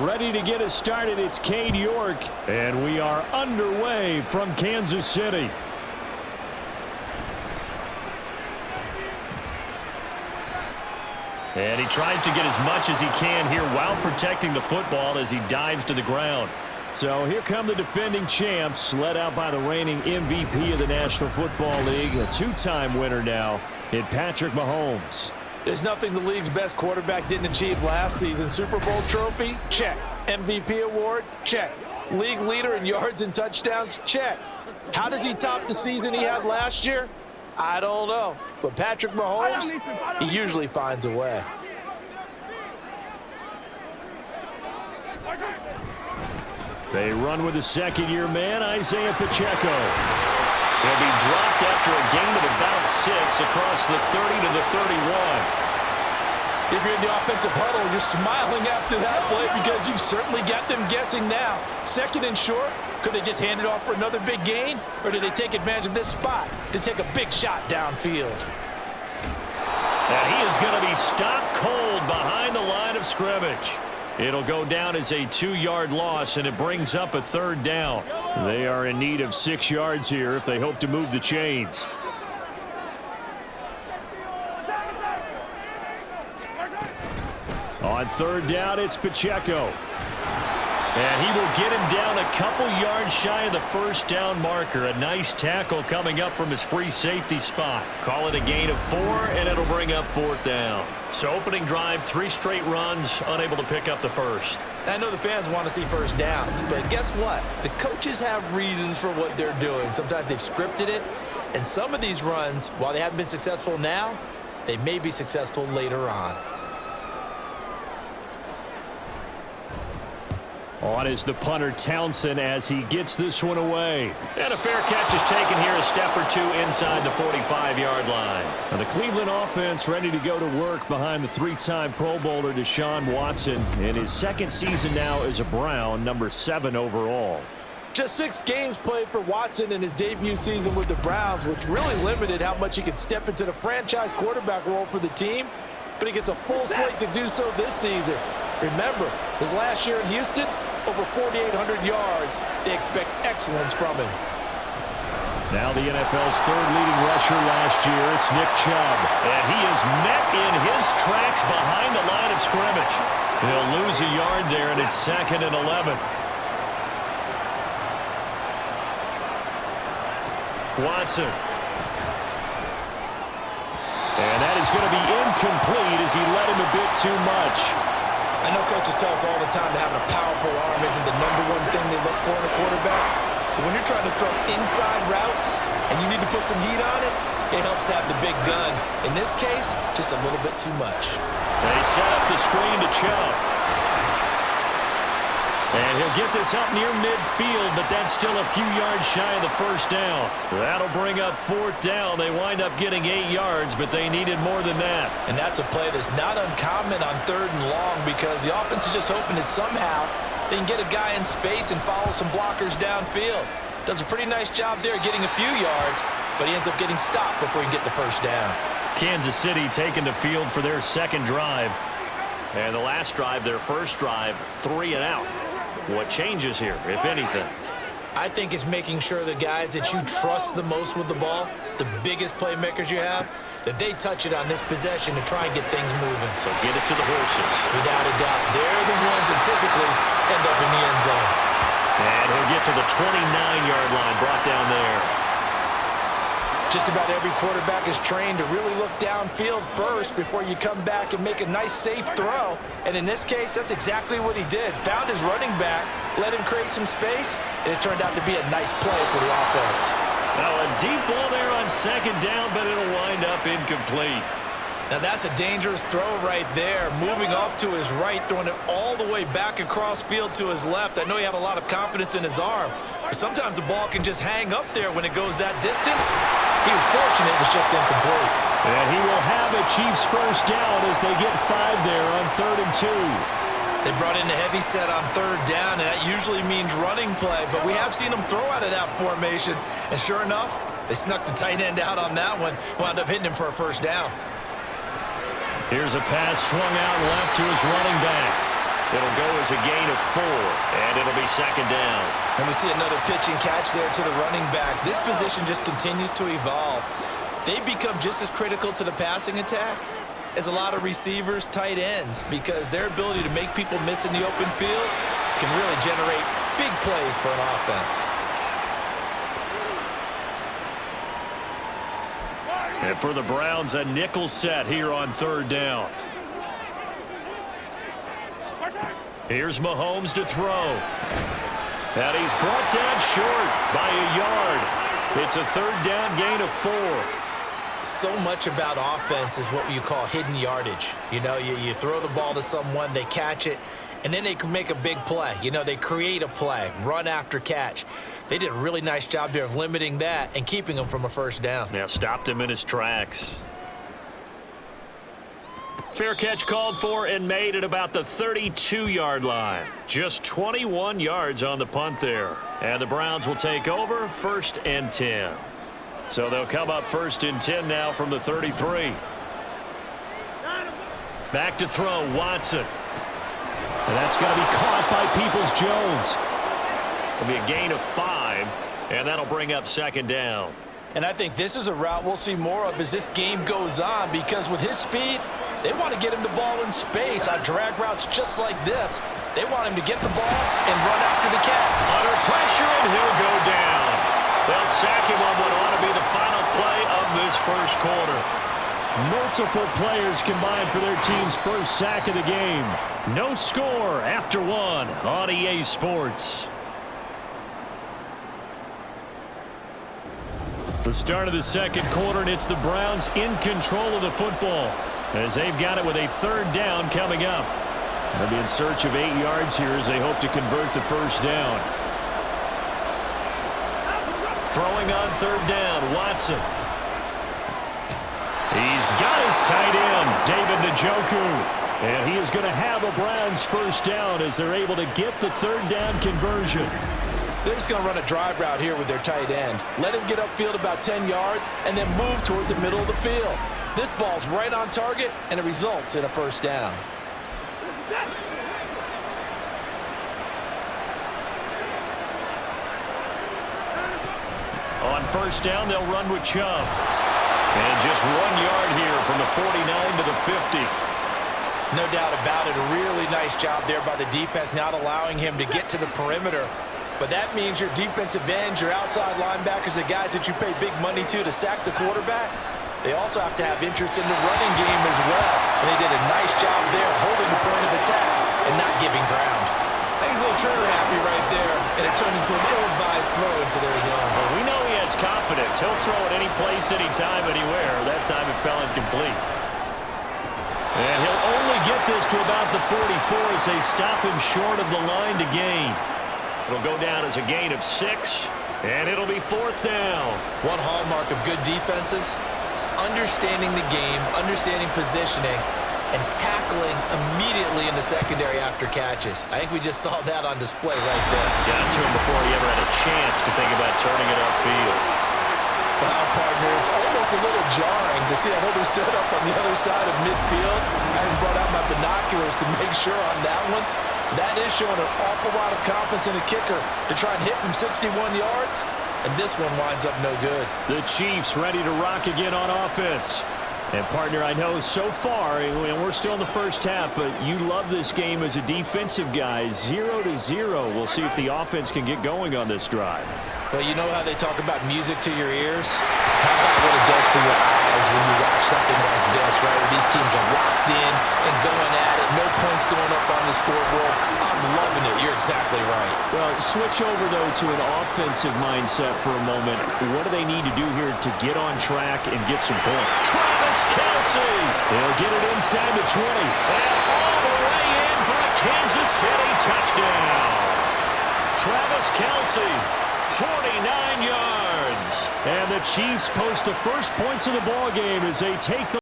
Ready to get us started, it's Cade York, and we are underway from Kansas City. And he tries to get as much as he can here while protecting the football as he dives to the ground. So here come the defending champs, led out by the reigning MVP of the National Football League, a two-time winner now in Patrick Mahomes. There's nothing the league's best quarterback didn't achieve last season. Super Bowl trophy? Check. MVP award? Check. League leader in yards and touchdowns? Check. How does he top the season he had last year? I don't know. But Patrick Mahomes, he usually finds a way. They run with the second-year man, Isaiah Pacheco. He'll be dropped after a gain of about 6 across the 30 to the 31. If you're in the offensive huddle, you're smiling after that play because you've certainly got them guessing now. Second and short, could they just hand it off for another big gain? Or do they take advantage of this spot to take a big shot downfield? And he is going to be stopped cold behind the line of scrimmage. It'll go down as a 2-yard loss, and it brings up a third down. They are in need of 6 yards here if they hope to move the chains. On third down, it's Pacheco. And he will get him down a couple yards shy of the first down marker. A nice tackle coming up from his free safety spot. Call it a gain of 4, and it'll bring up 4th down. So opening drive, 3 straight runs, unable to pick up the first. I know the fans want to see first downs, but guess what? The coaches have reasons for what they're doing. Sometimes they've scripted it, and some of these runs, while they haven't been successful now, they may be successful later on. On is the punter Townsend as he gets this one away. And a fair catch is taken here, a step or 2 inside the 45-yard line. Now the Cleveland offense ready to go to work behind the 3-time Pro Bowler Deshaun Watson in his second season now as a Brown, number 7 overall. Just 6 games played for Watson in his debut season with the Browns, which really limited how much he could step into the franchise quarterback role for the team. But he gets a full slate to do so this season. Remember, his last year in Houston, over 4,800 yards. They expect excellence from him. Now the NFL's 3rd leading rusher last year, it's Nick Chubb. And he is met in his tracks behind the line of scrimmage. He'll lose a yard there, and it's 2nd and 11. Watson. And that is going to be incomplete as he led him a bit too much. I know coaches tell us all the time that having a powerful arm isn't the #1 thing they look for in a quarterback. But when you're trying to throw inside routes and you need to put some heat on it, it helps have the big gun. In this case, just a little bit too much. They set up the screen to Chubb. And he'll get this up near midfield, but that's still a few yards shy of the first down. That'll bring up 4th down. They wind up getting 8 yards, but they needed more than that. And that's a play that's not uncommon on 3rd and long because the offense is just hoping that somehow they can get a guy in space and follow some blockers downfield. Does a pretty nice job there getting a few yards, but he ends up getting stopped before he can get the first down. Kansas City taking the field for their second drive. And the last drive, their first drive, 3 and out. What changes here, if anything? I think it's making sure the guys that you trust the most with the ball, the biggest playmakers you have, that they touch it on this possession to try and get things moving. So get it to the horses. Without a doubt. They're the ones that typically end up in the end zone. And he'll get to the 29-yard line, brought down there. Just about every quarterback is trained to really look downfield first before you come back and make a nice, safe throw. And in this case, that's exactly what he did. Found his running back, let him create some space, and it turned out to be a nice play for the offense. Now a deep ball there on 2nd down, but it'll wind up incomplete. Now that's a dangerous throw right there. Moving off to his right, throwing it all the way back across field to his left. I know he had a lot of confidence in his arm, but sometimes the ball can just hang up there when it goes that distance. He was fortunate it was just incomplete. And he will have a Chiefs first down as they get 5 there on 3rd and 2. They brought in a heavy set on 3rd down, and that usually means running play, but we have seen them throw out of that formation, and sure enough, they snuck the tight end out on that one, wound up hitting him for a first down. Here's a pass swung out left to his running back. It'll go as a gain of 4, and it'll be second down. And we see another pitch and catch there to the running back. This position just continues to evolve. They become just as critical to the passing attack as a lot of receivers, tight ends, because their ability to make people miss in the open field can really generate big plays for an offense. And for the Browns, a nickel set here on third down. Here's Mahomes to throw. And he's brought down short by a yard. It's a third down gain of 4. So much about offense is what you call hidden yardage. You know, you throw the ball to someone, they catch it, and then they can make a big play. You know, they create a play, run after catch. They did a really nice job there of limiting that and keeping him from a first down. Yeah, stopped him in his tracks. Fair catch called for and made at about the 32-yard line. Just 21 yards on the punt there. And the Browns will take over 1st and 10. So they'll come up 1st and 10 now from the 33. Back to throw, Watson. And that's going to be caught by Peoples-Jones. It'll be a gain of 5, and that'll bring up second down. And I think this is a route we'll see more of as this game goes on, because with his speed, they want to get him the ball in space on drag routes just like this. They want him to get the ball and run after the cat. Under pressure, and he'll go down. They'll sack him on what ought to be the final play of this first quarter. Multiple players combined for their team's first sack of the game. No score after 1 on EA Sports. The start of the second quarter, and it's the Browns in control of the football as they've got it with a third down coming up. They'll be in search of 8 yards here as they hope to convert the first down. Throwing on third down, Watson. He's got his tight end, David Njoku. And he is going to have a Browns first down as they're able to get the third down conversion. They're just going to run a drive route here with their tight end. Let him get upfield about 10 yards and then move toward the middle of the field. This ball's right on target, and it results in a first down. On first down, they'll run with Chubb. And just 1 yard here from the 49 to the 50. No doubt about it. A really nice job there by the defense, not allowing him to get to the perimeter. But that means your defensive ends, your outside linebackers, the guys that you pay big money to sack the quarterback, they also have to have interest in the running game as well. And they did a nice job there holding the point of attack and not giving ground. I think he's a little trigger happy right there, and it turned into an ill-advised throw into their zone. Well, we know he has confidence. He'll throw it any place, anytime, anywhere. That time it fell incomplete. And he'll only get this to about the 44 as they stop him short of the line to gain. It'll go down as a gain of 6, and it'll be fourth down. One hallmark of good defenses is understanding the game, understanding positioning, and tackling immediately in the secondary after catches. I think we just saw that on display right there. Got to him before he ever had a chance to think about turning it upfield. Wow, partner, it's almost a little jarring to see a holder set up on the other side of midfield. I just brought out my binoculars to make sure on that one. That is showing an awful lot of confidence in a kicker to try and hit from 61 yards, and this one winds up no good. The Chiefs ready to rock again on offense. And, partner, I know so far, and we're still in the first half, but you love this game as a defensive guy. 0-0. We'll see if the offense can get going on this drive. Well, you know how they talk about music to your ears? How about what it does for your eyes when you watch something like this, right? Where these teams are locked in and going at it. No points going up on the scoreboard. I'm loving it. You're exactly right. Well, switch over, though, to an offensive mindset for a moment. What do they need to do here to get on track and get some points? Travis Kelce! They'll get it inside the 20. And all the way in for a Kansas City touchdown. Travis Kelce, 49 yards. And the Chiefs post the first points of the ball game as they take the